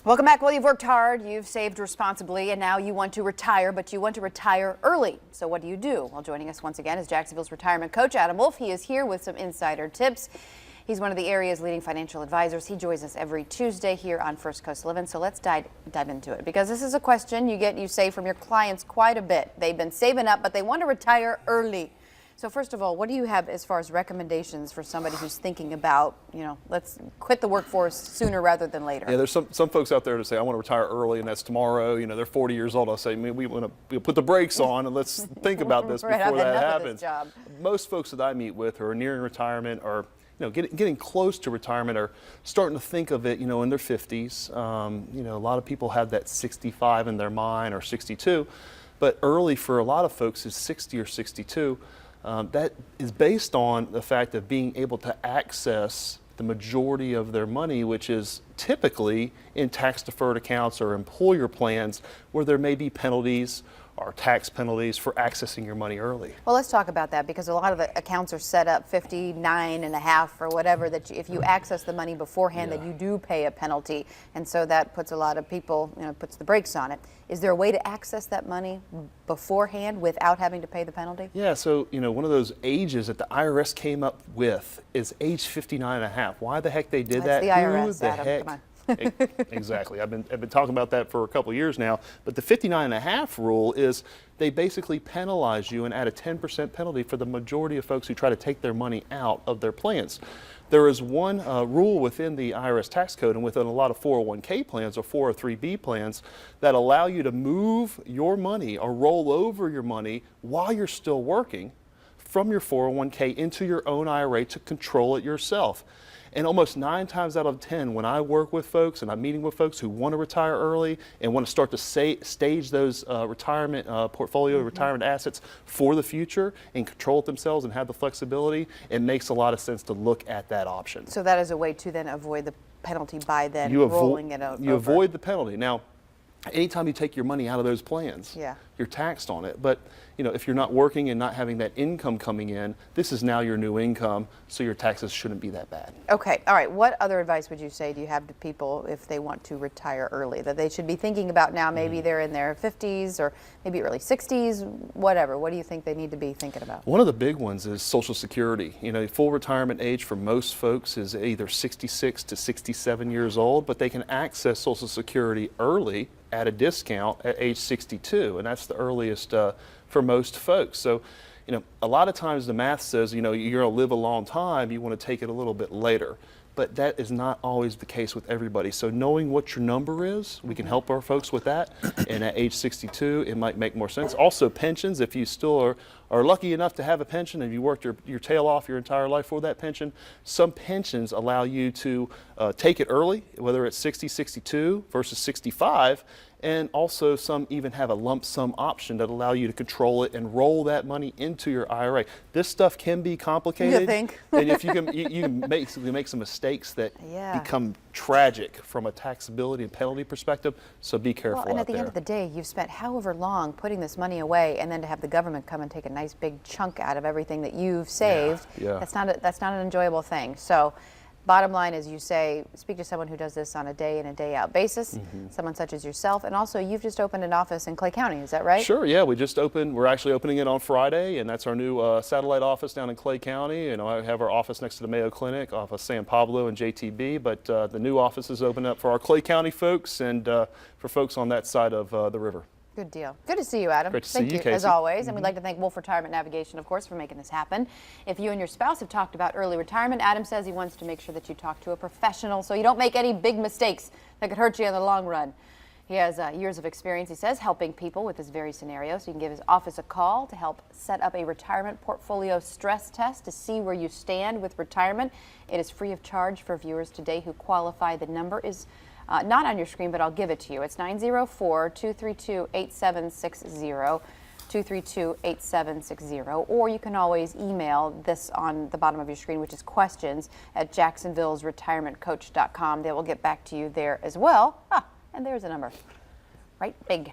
Welcome back. Well, you've worked hard, you've saved responsibly, and now you want to retire, but you want to retire early. So what do you do? Well, joining us once again is Jacksonville's retirement coach, Adam Wolf. He is here with some insider tips. He's one of the area's leading financial advisors. He joins us every Tuesday here on First Coast Living. So let's dive into it, because this is a question you say from your clients quite a bit. They've been saving up, but they want to retire early. So first of all, what do you have as far as recommendations for somebody who's thinking about, let's quit the workforce sooner rather than later? Yeah, there's some folks out there to say, I want to retire early, and that's tomorrow. They're 40 years old. I'll say, we want to put the brakes on and let's think about this before that happens. Most folks that I meet with who are nearing retirement or getting close to retirement are starting to think of it, in their 50s. A lot of people have that 65 in their mind or 62, but early for a lot of folks is 60 or 62. That is based on the fact of being able to access the majority of their money, which is typically in tax-deferred accounts or employer plans where there may be penalties or tax penalties for accessing your money early. Well, let's talk about that, because a lot of the accounts are set up 59 and a half or whatever, that if you access the money beforehand, that you do pay a penalty. And so that puts a lot of people, puts the brakes on it. Is there a way to access that money beforehand without having to pay the penalty? Yeah, so, one of those ages that the IRS came up with is age 59 and a half. Why the heck they did that? The IRS, Who the Adam, heck? come on. Exactly. I've been talking about that for a couple of years now. But the 59 and a half rule is they basically penalize you and add a 10% penalty for the majority of folks who try to take their money out of their plans. There is one rule within the IRS tax code and within a lot of 401k plans or 403b plans that allow you to move your money or roll over your money while you're still working from your 401k into your own IRA to control it yourself. And almost 9 times out of 10, when I work with folks and I'm meeting with folks who want to retire early and want to start to stage those retirement retirement assets for the future and control it themselves and have the flexibility, it makes a lot of sense to look at that option. So that is a way to then avoid the penalty by then rolling it over. You avoid the penalty. Now, anytime you take your money out of those plans, you're taxed on it. But if you're not working and not having that income coming in, this is now your new income, so your taxes shouldn't be that bad. Okay, all right. What other advice would you say do you have to people if they want to retire early, that they should be thinking about now? Maybe they're in their 50s or maybe early 60s, whatever. What do you think they need to be thinking about? One of the big ones is Social Security. Full retirement age for most folks is either 66 to 67 years old, but they can access Social Security early at a discount at age 62, and that's the earliest for most folks. So, a lot of times the math says, you're going to live a long time, you want to take it a little bit later. But that is not always the case with everybody. So knowing what your number is, we can help our folks with that. And at age 62, it might make more sense. Also, pensions, if you still are lucky enough to have a pension and you worked your tail off your entire life for that pension, some pensions allow you to take it early, whether it's 60, 62 versus 65. And also some even have a lump sum option that allow you to control it and roll that money into your IRA. This stuff can be complicated. You think? And if you can basically make some mistakes that become tragic from a taxability and penalty perspective, so be careful out there. And at the end of the day, you've spent however long putting this money away, and then to have the government come and take a nice big chunk out of everything that you've saved, that's not an enjoyable thing. So bottom line is, you say, speak to someone who does this on a day in and day out basis, someone such as yourself. And also, you've just opened an office in Clay County, is that right? Sure, yeah, we just opened. We're actually opening it on Friday, and that's our new satellite office down in Clay County. And I have our office next to the Mayo Clinic off of San Pablo and JTB, but the new office is open up for our Clay County folks and for folks on that side of the river. Good deal. Good to see you, Adam. Great to see you, Casey. As always. And we'd like to thank Wolf Retirement Navigation, of course, for making this happen. If you and your spouse have talked about early retirement, Adam says he wants to make sure that you talk to a professional so you don't make any big mistakes that could hurt you in the long run. He has years of experience, he says, helping people with this very scenario. So you can give his office a call to help set up a retirement portfolio stress test to see where you stand with retirement. It is free of charge for viewers today who qualify. The number is not on your screen, but I'll give it to you. It's 904-232-8760, 232-8760, or you can always email this on the bottom of your screen, which is questions@jacksonvillesretirementcoach.com. They will get back to you there as well. And there's a number, right? Big.